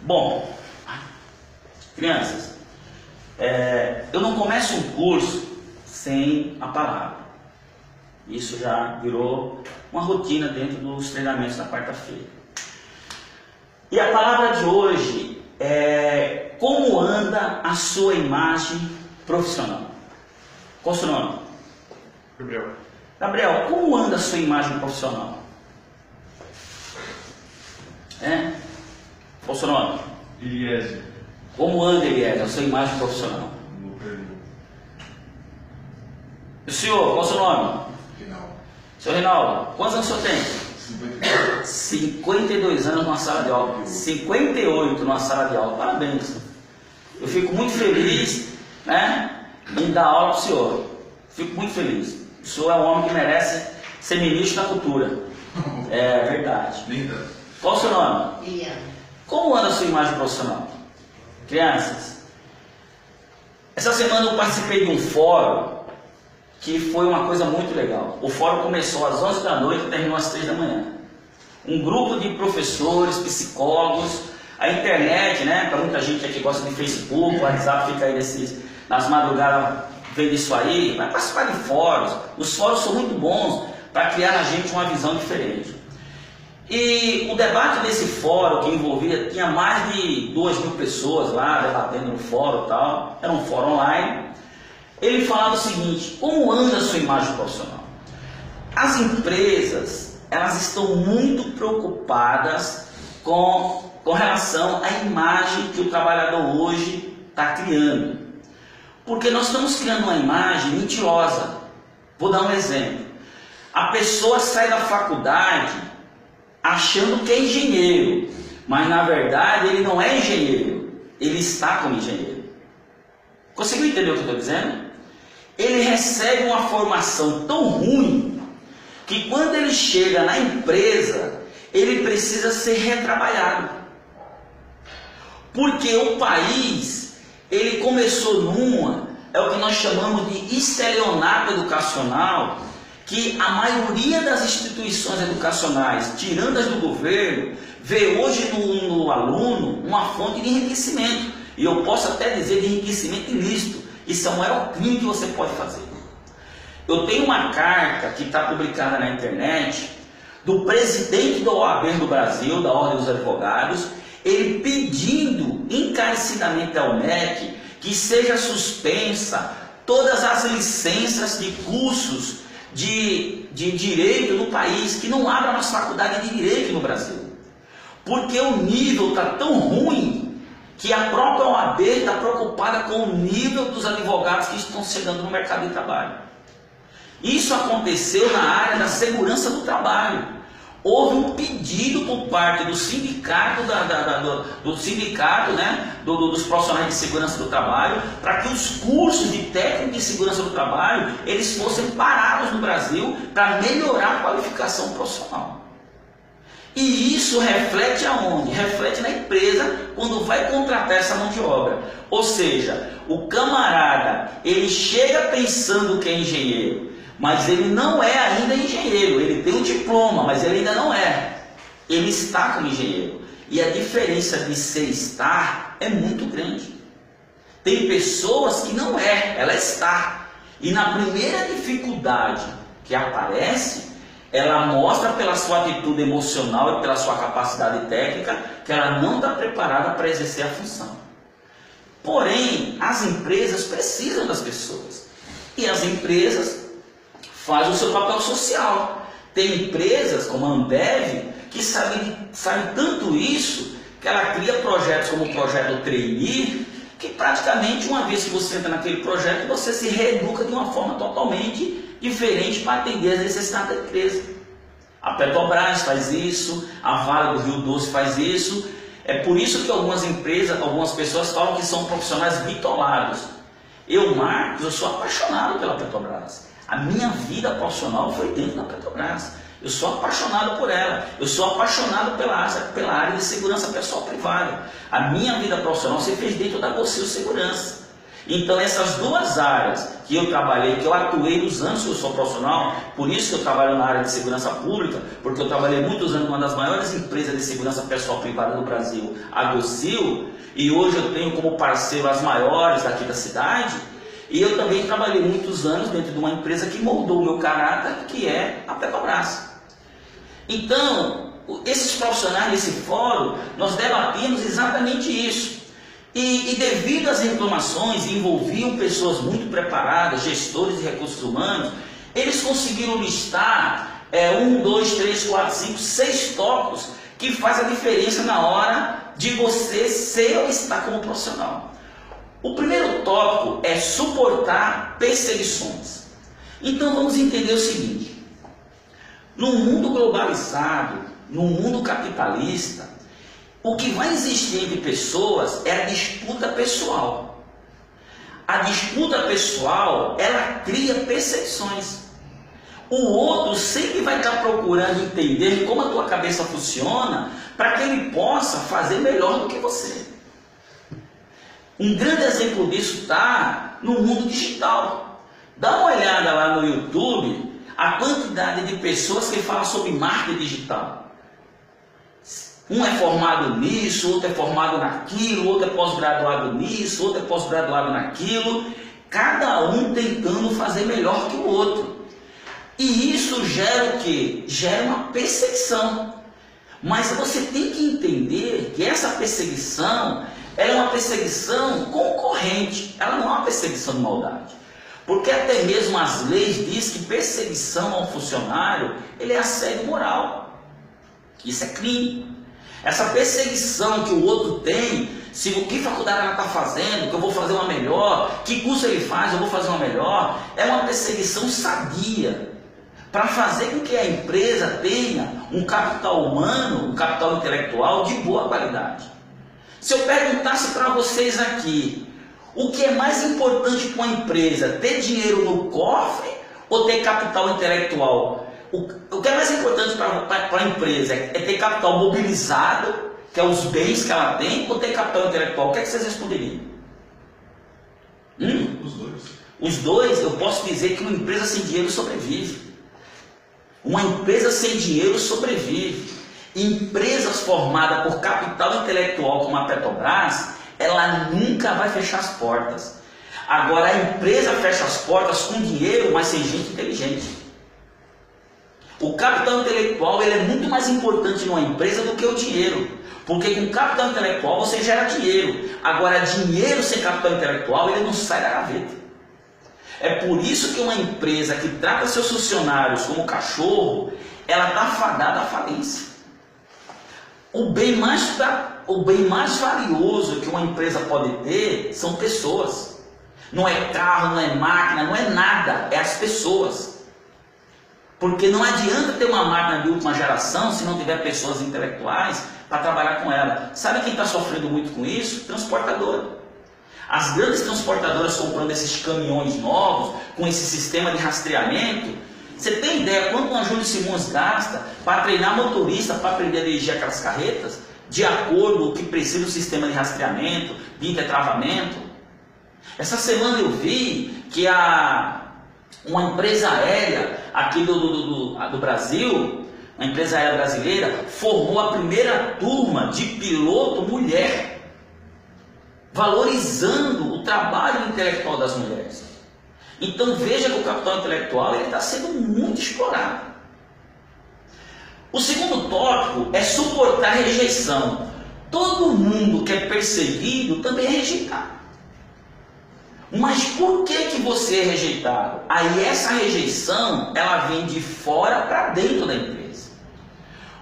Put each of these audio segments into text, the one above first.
Bom, crianças, eu não começo um curso sem a palavra. Isso já virou uma rotina dentro dos treinamentos da quarta-feira. E a palavra de hoje é como anda a sua imagem profissional. Qual o seu nome? Gabriel. Gabriel, como anda a sua imagem profissional? Qual o seu nome? Eliésio. Como anda, Eliésio, a sua imagem profissional? E o senhor, qual o seu nome? Final. Seu Reinaldo, quantos anos o senhor tem? 52. 52 anos numa sala de aula. 58 numa sala de aula. Parabéns. Eu fico muito feliz, em dar aula para o senhor. Fico muito feliz. O senhor é um homem que merece ser ministro da cultura. É verdade. Linda. Qual o seu nome? Eliane. Como anda a sua imagem profissional? Crianças, essa semana eu participei de um fórum que foi uma coisa muito legal. O fórum começou às 11 da noite e terminou às 3 da manhã. Um grupo de professores, psicólogos, a internet, para muita gente aqui que gosta de Facebook, o WhatsApp fica aí nas madrugadas vendo isso aí, vai participar de fóruns. Os fóruns são muito bons para criar na gente uma visão diferente. E o debate desse fórum que envolvia, tinha mais de 2.000 pessoas lá debatendo no fórum e tal, era um fórum online. Ele falava o seguinte: como anda a sua imagem profissional? As empresas, elas estão muito preocupadas com relação à imagem que o trabalhador hoje está criando. Porque nós estamos criando uma imagem mentirosa. Vou dar um exemplo. A pessoa sai da faculdade achando que é engenheiro, mas na verdade ele não é engenheiro, ele está como engenheiro. Conseguiu entender o que eu estou dizendo? Ele recebe uma formação tão ruim que quando ele chega na empresa, ele precisa ser retrabalhado. Porque o país, ele começou é o que nós chamamos de estelionato educacional, que a maioria das instituições educacionais, tirando as do governo, vê hoje no aluno uma fonte de enriquecimento. E eu posso até dizer de enriquecimento ilícito. Isso é o maior crime que você pode fazer. Eu tenho uma carta que está publicada na internet do presidente da OAB do Brasil, da Ordem dos Advogados, ele pedindo encarecidamente ao MEC que seja suspensa todas as licenças de cursos de direito no país, que não abra mais faculdade de direito no Brasil. Porque o nível está tão ruim que a própria OAB está preocupada com o nível dos advogados que estão chegando no mercado de trabalho. Isso aconteceu na área da segurança do trabalho. Houve um pedido por parte do sindicato, dos profissionais de segurança do trabalho, para que os cursos de técnico de segurança do trabalho, eles fossem parados no Brasil para melhorar a qualificação profissional. E isso reflete aonde? Reflete na empresa quando vai contratar essa mão de obra. Ou seja, o camarada, ele chega pensando que é engenheiro, mas ele não é ainda engenheiro. Ele tem um diploma, mas ele ainda não é. Ele está como engenheiro. E a diferença de ser estar é muito grande. Tem pessoas que não é, ela está. E na primeira dificuldade que aparece, ela mostra pela sua atitude emocional e pela sua capacidade técnica que ela não está preparada para exercer a função. Porém, as empresas precisam das pessoas. E as empresas fazem o seu papel social. Tem empresas como a Ambev que sabe tanto isso que ela cria projetos como o projeto Trainee, que praticamente uma vez que você entra naquele projeto, você se reeduca de uma forma totalmente diferente para atender as necessidades da empresa. A Petrobras faz isso, a Vale do Rio Doce faz isso. É por isso que algumas empresas, algumas pessoas falam que são profissionais bitolados. Eu, Marcos, eu sou apaixonado pela Petrobras. A minha vida profissional foi dentro da Petrobras. Eu sou apaixonado por ela. Eu sou apaixonado pela área de segurança pessoal privada. A minha vida profissional se fez dentro da Gocil Segurança. Então essas duas áreas, que eu trabalhei, que eu atuei nos anos que eu sou profissional, por isso que eu trabalho na área de segurança pública, porque eu trabalhei muitos anos numa das maiores empresas de segurança pessoal privada do Brasil, a Docil, e hoje eu tenho como parceiro as maiores daqui da cidade, e eu também trabalhei muitos anos dentro de uma empresa que moldou o meu caráter, que é a Petrobras. Então, esses profissionais desse fórum, nós debatimos exatamente isso. E devido às reclamações, envolviam pessoas muito preparadas, gestores de recursos humanos, eles conseguiram listar 1, 2, 3, 4, 5, 6 tópicos que faz a diferença na hora de você ser ou estar como profissional. O primeiro tópico é suportar perseguições. Então vamos entender o seguinte: no mundo globalizado, no mundo capitalista, o que vai existir entre pessoas é a disputa pessoal. A disputa pessoal, ela cria perseguições. O outro sempre vai estar procurando entender como a tua cabeça funciona para que ele possa fazer melhor do que você. Um grande exemplo disso está no mundo digital. Dá uma olhada lá no YouTube, a quantidade de pessoas que falam sobre marketing digital. Um é formado nisso, outro é formado naquilo, outro é pós-graduado nisso, outro é pós-graduado naquilo, cada um tentando fazer melhor que o outro. E isso gera o quê? Gera uma perseguição. Mas você tem que entender que essa perseguição, ela é uma perseguição concorrente, ela não é uma perseguição de maldade. Porque até mesmo as leis dizem que perseguição a um funcionário, ele é assédio moral. Isso é crime. Essa perseguição que o outro tem, se o que faculdade ela está fazendo, que eu vou fazer uma melhor, que curso ele faz, eu vou fazer uma melhor, é uma perseguição sadia, para fazer com que a empresa tenha um capital humano, um capital intelectual de boa qualidade. Se eu perguntasse para vocês aqui, o que é mais importante para uma empresa, ter dinheiro no cofre ou ter capital intelectual? O que é mais importante para a empresa é ter capital mobilizado, que é os bens que ela tem, ou ter capital intelectual? O que é que vocês responderiam? Os dois. Os dois, eu posso dizer que uma empresa sem dinheiro sobrevive. Uma empresa sem dinheiro sobrevive. Empresas formadas por capital intelectual como a Petrobras, ela nunca vai fechar as portas. Agora a empresa fecha as portas com dinheiro, mas sem gente inteligente. O capital intelectual ele é muito mais importante numa empresa do que o dinheiro. Porque com capital intelectual você gera dinheiro. Agora dinheiro sem capital intelectual ele não sai da gaveta. É por isso que uma empresa que trata seus funcionários como cachorro, ela está fadada à falência. O bem mais valioso que uma empresa pode ter são pessoas. Não é carro, não é máquina, não é nada, é as pessoas. Porque não adianta ter uma máquina de última geração se não tiver pessoas intelectuais para trabalhar com ela. Sabe quem está sofrendo muito com isso? Transportadora. As grandes transportadoras comprando esses caminhões novos, com esse sistema de rastreamento. Você tem ideia quanto a Júlio Simões gasta para treinar motorista para aprender a dirigir aquelas carretas? De acordo com o que precisa do sistema de rastreamento, de intertravamento. Essa semana eu vi que uma empresa aérea aqui do Brasil, uma empresa aérea brasileira, formou a primeira turma de piloto mulher, valorizando o trabalho intelectual das mulheres. Então veja que o capital intelectual está sendo muito explorado. O segundo tópico é suportar a rejeição. Todo mundo que é perseguido também é rejeitado. Mas por que você é rejeitado? Aí essa rejeição, ela vem de fora para dentro da empresa.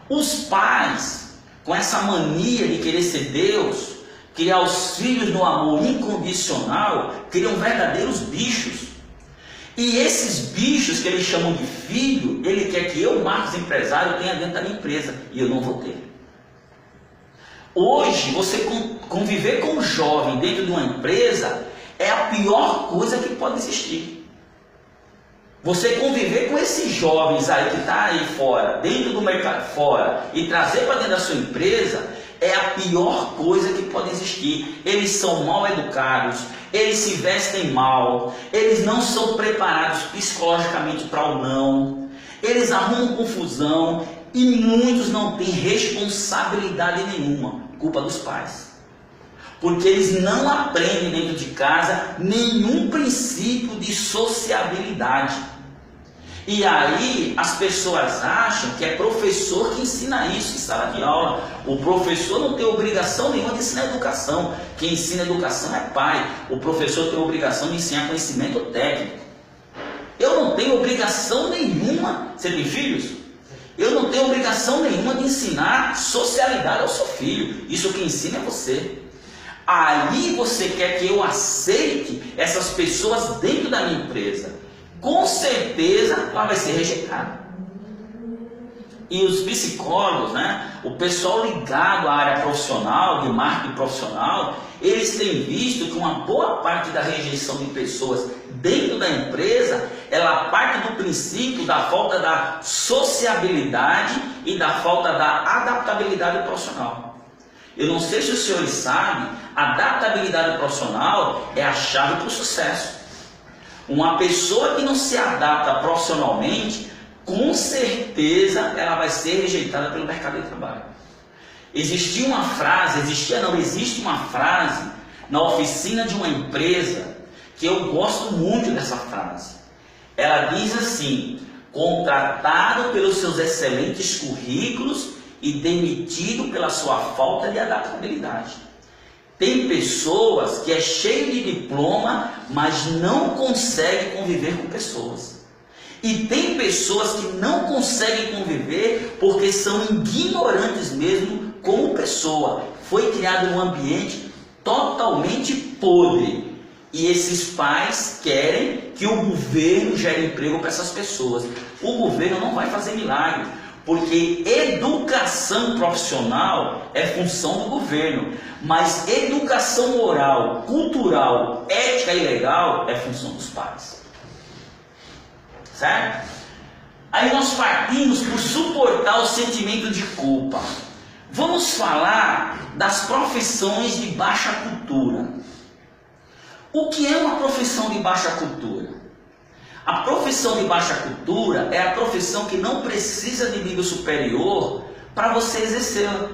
Os pais, com essa mania de querer ser Deus, criar os filhos no amor incondicional, criam verdadeiros bichos. E esses bichos que eles chamam de filho, ele quer que eu, Marcos empresário, tenha dentro da minha empresa. E eu não vou ter. Hoje, você conviver com um jovem dentro de uma empresa é a pior coisa que pode existir. Você conviver com esses jovens aí que está aí fora, dentro do mercado fora, e trazer para dentro da sua empresa, é a pior coisa que pode existir. Eles são mal educados, eles se vestem mal, eles não são preparados psicologicamente para o não, eles arrumam confusão e muitos não têm responsabilidade nenhuma, culpa dos pais. Porque eles não aprendem dentro de casa nenhum princípio de sociabilidade. E aí as pessoas acham que é professor que ensina isso em sala de aula. O professor não tem obrigação nenhuma de ensinar educação. Quem ensina educação é pai. O professor tem obrigação de ensinar conhecimento técnico. Eu não tenho obrigação nenhuma. Você tem filhos? Eu não tenho obrigação nenhuma de ensinar socialidade ao seu filho. Isso quem ensina é você. Aí você quer que eu aceite essas pessoas dentro da minha empresa. Com certeza ela vai ser rejeitada. E os psicólogos, o pessoal ligado à área profissional, de marketing profissional, eles têm visto que uma boa parte da rejeição de pessoas dentro da empresa, ela parte do princípio da falta da sociabilidade e da falta da adaptabilidade profissional. Eu não sei se os senhores sabem, a adaptabilidade profissional é a chave para o sucesso. Uma pessoa que não se adapta profissionalmente, com certeza ela vai ser rejeitada pelo mercado de trabalho. Existe uma frase na oficina de uma empresa que eu gosto muito dessa frase. Ela diz assim: contratado pelos seus excelentes currículos e demitido pela sua falta de adaptabilidade. Tem pessoas que é cheio de diploma, mas não consegue conviver com pessoas. E tem pessoas que não conseguem conviver porque são ignorantes mesmo como pessoa. Foi criado um ambiente totalmente podre. E esses pais querem que o governo gere emprego para essas pessoas. O governo não vai fazer milagre, porque educação profissional é função do governo, mas educação moral, cultural, ética e legal é função dos pais. Certo? Aí nós partimos por suportar o sentimento de culpa. Vamos falar das profissões de baixa cultura. O que é uma profissão de baixa cultura? A profissão de baixa cultura é a profissão que não precisa de nível superior para você exercê-la.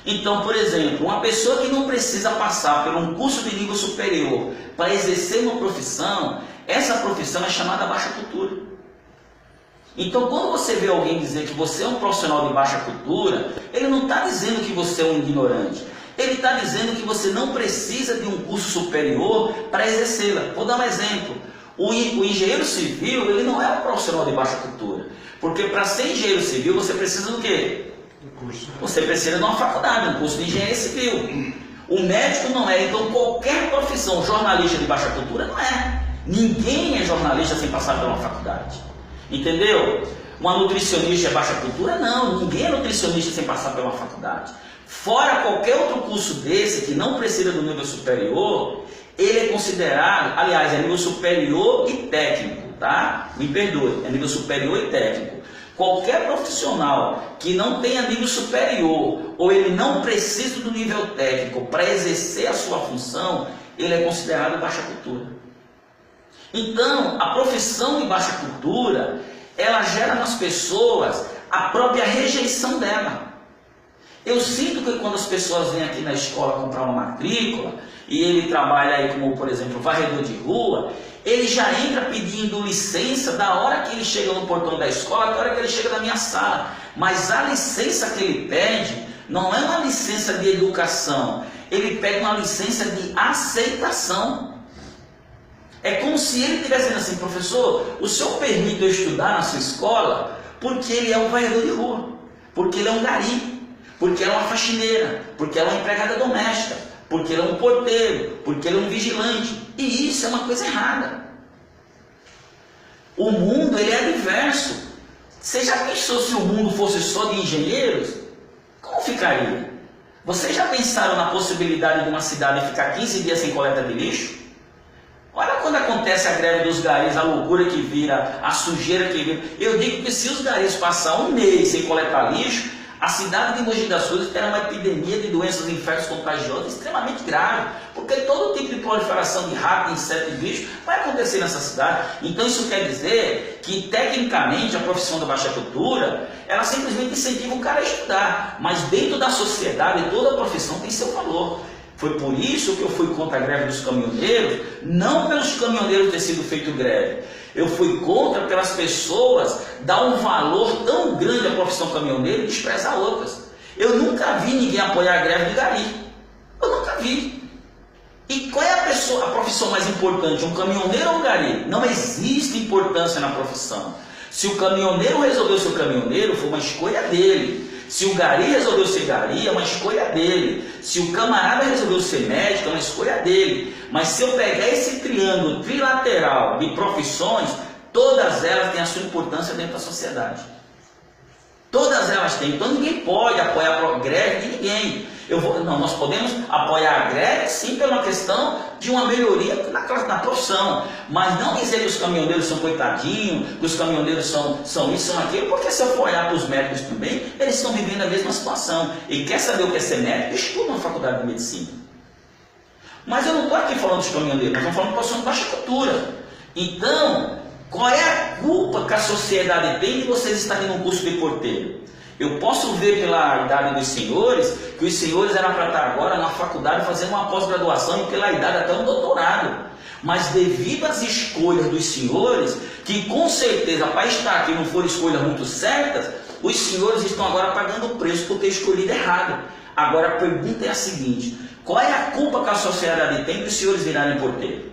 Então, por exemplo, uma pessoa que não precisa passar por um curso de nível superior para exercer uma profissão, essa profissão é chamada baixa cultura. Então, quando você vê alguém dizer que você é um profissional de baixa cultura, ele não está dizendo que você é um ignorante. Ele está dizendo que você não precisa de um curso superior para exercê-la. Vou dar um exemplo. O engenheiro civil, ele não é um profissional de baixa cultura. Porque para ser engenheiro civil, você precisa do quê? Você precisa de uma faculdade, um curso de engenharia civil. O médico não é. Então, qualquer profissão, jornalista de baixa cultura, não é. Ninguém é jornalista sem passar por uma faculdade. Entendeu? Uma nutricionista de baixa cultura, não. Ninguém é nutricionista sem passar por uma faculdade. Fora qualquer outro curso desse, que não precisa do nível superior, ele é considerado, aliás, é nível superior e técnico, tá? Me perdoe, é nível superior e técnico. Qualquer profissional que não tenha nível superior, ou ele não precisa do nível técnico para exercer a sua função, ele é considerado baixa cultura. Então, a profissão de baixa cultura, ela gera nas pessoas a própria rejeição dela. Eu sinto que quando as pessoas vêm aqui na escola comprar uma matrícula, e ele trabalha aí como, por exemplo, varredor de rua, ele já entra pedindo licença da hora que ele chega no portão da escola até a hora que ele chega na minha sala. Mas a licença que ele pede não é uma licença de educação, ele pede uma licença de aceitação. É como se ele estivesse dizendo assim: professor, o senhor permite eu estudar na sua escola porque ele é um varredor de rua, porque ele é um gari, porque ela é uma faxineira, porque ela é uma empregada doméstica, porque ele é um porteiro, porque ele é um vigilante. E isso é uma coisa errada. O mundo, ele é diverso. Você já pensou se o mundo fosse só de engenheiros? Como ficaria? Vocês já pensaram na possibilidade de uma cidade ficar 15 dias sem coleta de lixo? Olha quando acontece a greve dos garis, a loucura que vira, a sujeira que vira. Eu digo que se os garis passar um mês sem coletar lixo, A cidade de Mogi das Cruzes terá uma epidemia de doenças infecciosas contagiosas extremamente grave, porque todo tipo de proliferação de rato, inseto e bicho vai acontecer nessa cidade. Então isso quer dizer que, tecnicamente, a profissão da baixacultura, ela simplesmente incentiva o cara a estudar, mas dentro da sociedade toda a profissão tem seu valor. Foi por isso que eu fui contra a greve dos caminhoneiros, não pelos caminhoneiros ter sido feito greve. Eu fui contra pelas pessoas dar um valor tão grande à profissão caminhoneiro e desprezar outras. Eu nunca vi ninguém apoiar a greve do gari. Eu nunca vi. E qual é a profissão mais importante, um caminhoneiro ou um gari? Não existe importância na profissão. Se o caminhoneiro resolveu ser caminhoneiro, foi uma escolha dele. Se o gari resolveu ser gari, é uma escolha dele. Se o camarada resolveu ser médico, é uma escolha dele. Mas se eu pegar esse triângulo trilateral de profissões, todas elas têm a sua importância dentro da sociedade. Todas elas têm. Então ninguém pode apoiar a greve de ninguém. Nós podemos apoiar a greve sim pela questão de uma melhoria na profissão, mas não dizer que os caminhoneiros são coitadinhos, que os caminhoneiros são isso, são aquilo, porque se eu for olhar para os médicos também, eles estão vivendo a mesma situação. E quer saber o que é ser médico? Estuda na faculdade de medicina. Mas eu não estou aqui falando dos caminhoneiros, nós estamos falando de profissão de baixa cultura. Então, qual é a culpa que a sociedade tem de vocês estarem num curso de porteiro? Eu posso ver pela idade dos senhores, que os senhores eram para estar agora na faculdade fazendo uma pós-graduação e pela idade até um doutorado. Mas devido às escolhas dos senhores, que com certeza para estar aqui não foram escolhas muito certas, os senhores estão agora pagando o preço por ter escolhido errado. Agora a pergunta é a seguinte: qual é a culpa que a sociedade tem de os senhores virarem porteiro?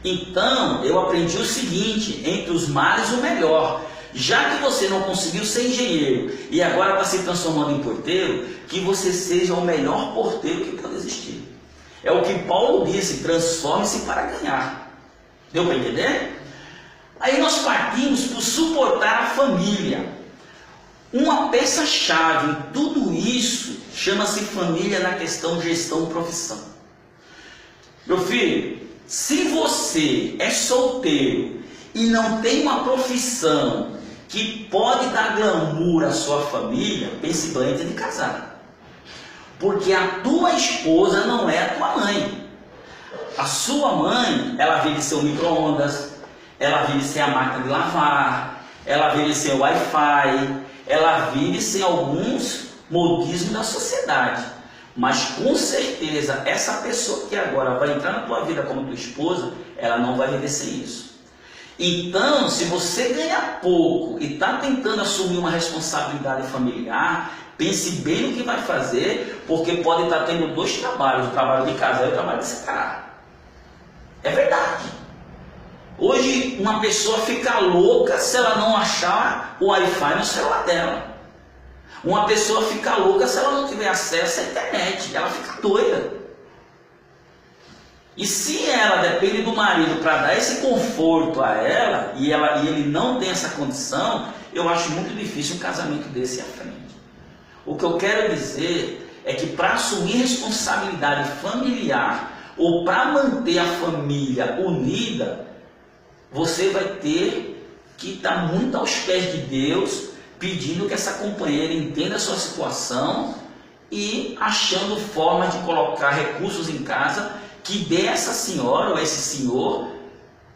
Então eu aprendi o seguinte: entre os males o melhor. Já que você não conseguiu ser engenheiro e agora está se transformando em porteiro, que você seja o melhor porteiro que pode existir. É o que Paulo disse: transforme-se para ganhar. Deu para entender? Aí nós partimos por suportar a família. Uma peça-chave em tudo isso chama-se família na questão gestão-profissão. Meu filho, se você é solteiro e não tem uma profissão que pode dar glamour à sua família, pense bem antes de casar. Porque a tua esposa não é a tua mãe. A sua mãe, ela vive sem o micro-ondas, ela vive sem a máquina de lavar, ela vive sem o Wi-Fi, ela vive sem alguns modismos da sociedade. Mas com certeza, essa pessoa que agora vai entrar na tua vida como tua esposa, ela não vai viver sem isso. Então, se você ganha pouco e está tentando assumir uma responsabilidade familiar, pense bem no que vai fazer, porque pode estar tendo dois trabalhos, o trabalho de casar e o trabalho de separar. É verdade. Hoje, uma pessoa fica louca se ela não achar o Wi-Fi no celular dela. Uma pessoa fica louca se ela não tiver acesso à internet, ela fica doida. E se ela depende do marido para dar esse conforto a ela, e ele não tem essa condição, eu acho muito difícil um casamento desse ir à frente. O que eu quero dizer é que para assumir responsabilidade familiar, ou para manter a família unida, você vai ter que estar muito aos pés de Deus, pedindo que essa companheira entenda a sua situação e achando formas de colocar recursos em casa que dê a essa senhora ou esse senhor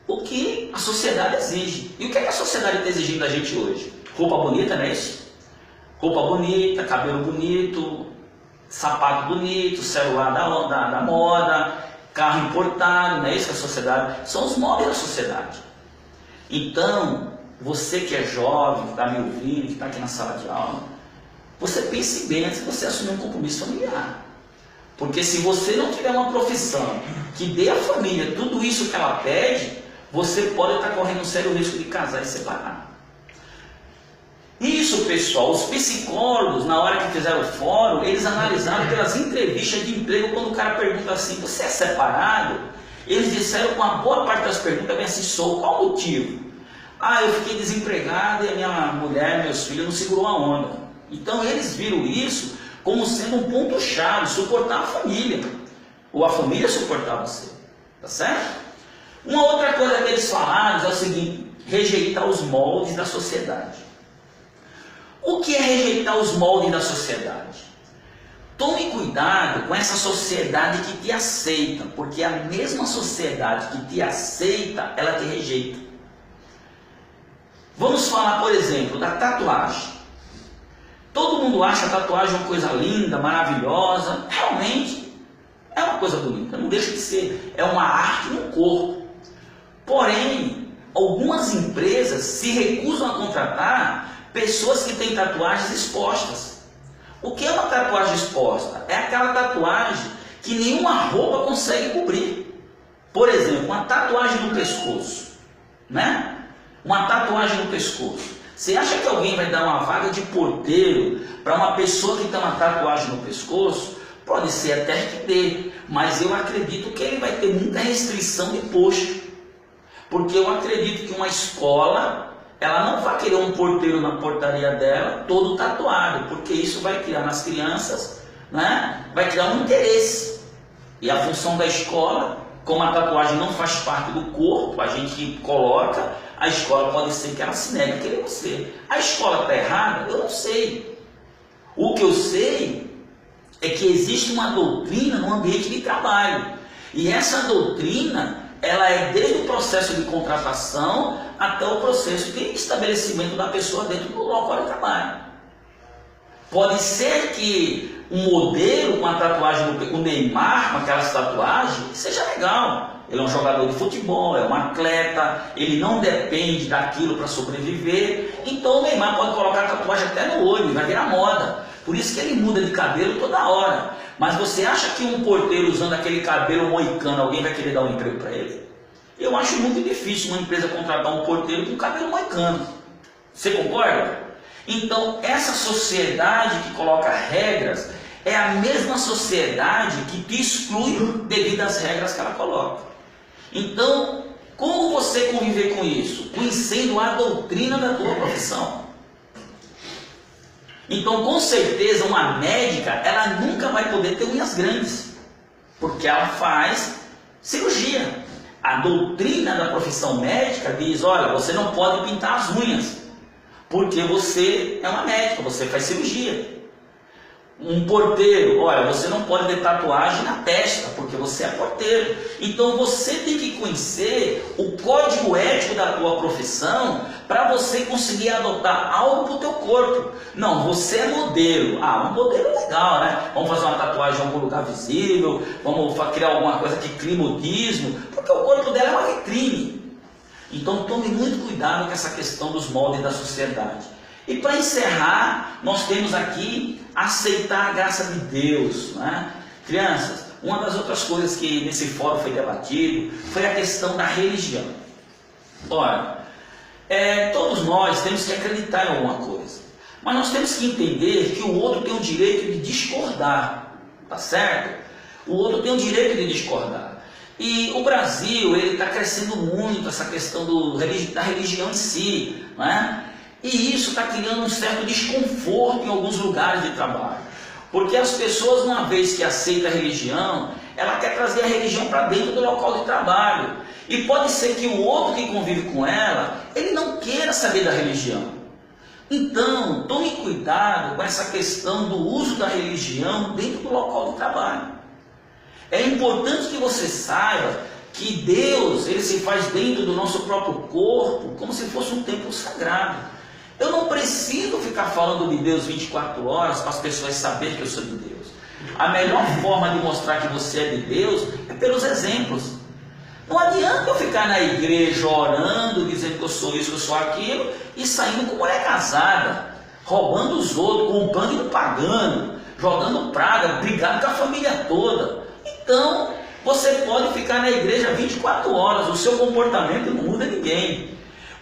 o que a sociedade exige. E o que é que a sociedade está exigindo da gente hoje? Roupa bonita, não é isso? Roupa bonita, cabelo bonito, sapato bonito, celular da moda, carro importado, não é isso que a sociedade... São os moldes da sociedade. Então, você que é jovem, que está me ouvindo, que está aqui na sala de aula, você pense bem antes de você assumir um compromisso familiar. Porque se você não tiver uma profissão que dê à família tudo isso que ela pede, você pode estar correndo um sério risco de casar e separar. Isso, pessoal, os psicólogos, na hora que fizeram o fórum, eles analisaram pelas entrevistas de emprego, quando o cara pergunta assim: você é separado? Eles disseram com a boa parte das perguntas, bem assim: sou. Qual o motivo? Ah, eu fiquei desempregado e a minha mulher, meus filhos não segurou a onda. Então eles viram isso como sendo um ponto-chave, suportar a família, ou a família suportar você, tá certo? Uma outra coisa que eles falaram é o seguinte: rejeitar os moldes da sociedade. O que é rejeitar os moldes da sociedade? Tome cuidado com essa sociedade que te aceita, porque a mesma sociedade que te aceita, ela te rejeita. Vamos falar, por exemplo, da tatuagem. Todo mundo acha a tatuagem uma coisa linda, maravilhosa. Realmente é uma coisa bonita, não deixa de ser. É uma arte no corpo. Porém, algumas empresas se recusam a contratar pessoas que têm tatuagens expostas. O que é uma tatuagem exposta? É aquela tatuagem que nenhuma roupa consegue cobrir. Por exemplo, uma tatuagem no pescoço, né? Uma tatuagem no pescoço. Você acha que alguém vai dar uma vaga de porteiro para uma pessoa que tem uma tatuagem no pescoço? Pode ser até que dê, mas eu acredito que ele vai ter muita restrição de posto. Porque eu acredito que uma escola, ela não vai querer um porteiro na portaria dela todo tatuado, porque isso vai criar nas crianças, né? Vai criar um interesse. E a função da escola, como a tatuagem não faz parte do corpo, a gente coloca, a escola pode ser que ela se negue a querer você. A escola está errada? Eu não sei. O que eu sei é que existe uma doutrina no ambiente de trabalho. E essa doutrina, ela é desde o processo de contratação até o processo de estabelecimento da pessoa dentro do local de trabalho. Pode ser que um modelo com a tatuagem, o Neymar com aquelas tatuagens, seja legal. Ele é um jogador de futebol, é um atleta, ele não depende daquilo para sobreviver. Então o Neymar pode colocar a tatuagem até no olho, vai virar moda. Por isso que ele muda de cabelo toda hora. Mas você acha que um porteiro usando aquele cabelo moicano, alguém vai querer dar um emprego para ele? Eu acho muito difícil uma empresa contratar um porteiro com cabelo moicano. Você concorda? Então, essa sociedade que coloca regras é a mesma sociedade que te exclui devido às regras que ela coloca. Então, como você conviver com isso? Conhecendo a doutrina da tua profissão. Então, com certeza, uma médica, ela nunca vai poder ter unhas grandes, porque ela faz cirurgia. A doutrina da profissão médica diz, olha, você não pode pintar as unhas, porque você é uma médica, você faz cirurgia. Um porteiro, olha, você não pode ter tatuagem na testa, porque você é porteiro. Então você tem que conhecer o código ético da tua profissão para você conseguir adotar algo para o teu corpo. Não, você é modelo. Ah, um modelo é legal, né? Vamos fazer uma tatuagem em algum lugar visível, vamos criar alguma coisa que crie modismo, porque o corpo dela é uma vitrine. Então tome muito cuidado com essa questão dos moldes da sociedade. E para encerrar, nós temos aqui aceitar a graça de Deus, né? Crianças, uma das outras coisas que nesse fórum foi debatido foi a questão da religião. Ora, todos nós temos que acreditar em alguma coisa, mas nós temos que entender que o outro tem o direito de discordar, tá certo? O outro tem o direito de discordar. E o Brasil, ele está crescendo muito essa questão da religião em si, né? E isso está criando um certo desconforto em alguns lugares de trabalho. Porque as pessoas, uma vez que aceitam a religião, ela quer trazer a religião para dentro do local de trabalho. E pode ser que o outro que convive com ela, ele não queira saber da religião. Então, tome cuidado com essa questão do uso da religião dentro do local de trabalho. É importante que você saiba que Deus, ele se faz dentro do nosso próprio corpo, como se fosse um templo sagrado. Eu não preciso ficar falando de Deus 24 horas para as pessoas saberem que eu sou de Deus. A melhor forma de mostrar que você é de Deus é pelos exemplos. Não adianta eu ficar na igreja orando, dizendo que eu sou isso, que eu sou aquilo, e saindo com mulher casada, roubando os outros, comprando e não pagando, jogando praga, brigando com a família toda. Então, você pode ficar na igreja 24 horas, o seu comportamento não muda ninguém.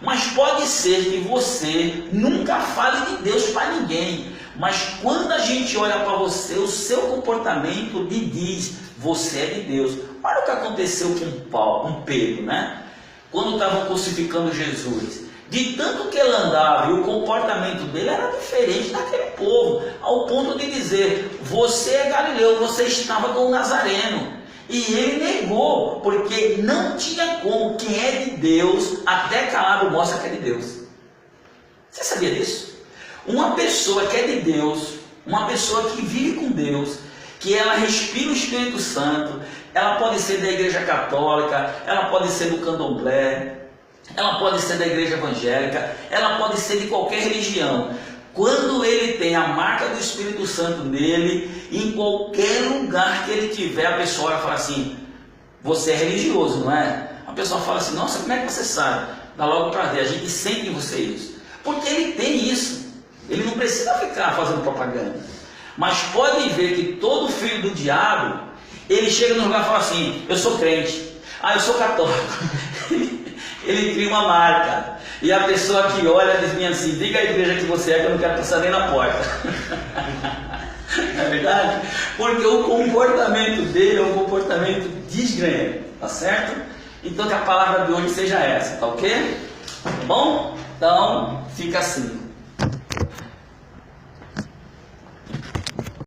Mas pode ser que você nunca fale de Deus para ninguém. Mas quando a gente olha para você, o seu comportamento lhe diz, você é de Deus. Olha o que aconteceu com Pedro, né? Quando estavam crucificando Jesus. De tanto que ele andava e o comportamento dele era diferente daquele povo. Ao ponto de dizer, você é Galileu, você estava com o Nazareno. E ele negou, porque não tinha como, quem é de Deus, até calado mostra que é de Deus. Você sabia disso? Uma pessoa que é de Deus, uma pessoa que vive com Deus, que ela respira o Espírito Santo, ela pode ser da igreja católica, ela pode ser do candomblé, ela pode ser da igreja evangélica, ela pode ser de qualquer religião. Quando ele tem a marca do Espírito Santo nele, em qualquer lugar que ele tiver, a pessoa fala assim: você é religioso, não é? A pessoa fala assim: nossa, como é que você sabe? Dá logo para ver, a gente sente em você isso. Porque ele tem isso. Ele não precisa ficar fazendo propaganda. Mas pode ver que todo filho do diabo, ele chega no lugar e fala assim: eu sou crente, eu sou católico. Ele cria uma marca. E a pessoa que olha diz assim: diga a igreja que você é, que eu não quero passar nem na porta. Não é verdade? Porque o comportamento dele é um comportamento desgrenho, tá certo? Então que a palavra de hoje seja essa, tá ok? Tá bom? Então fica assim.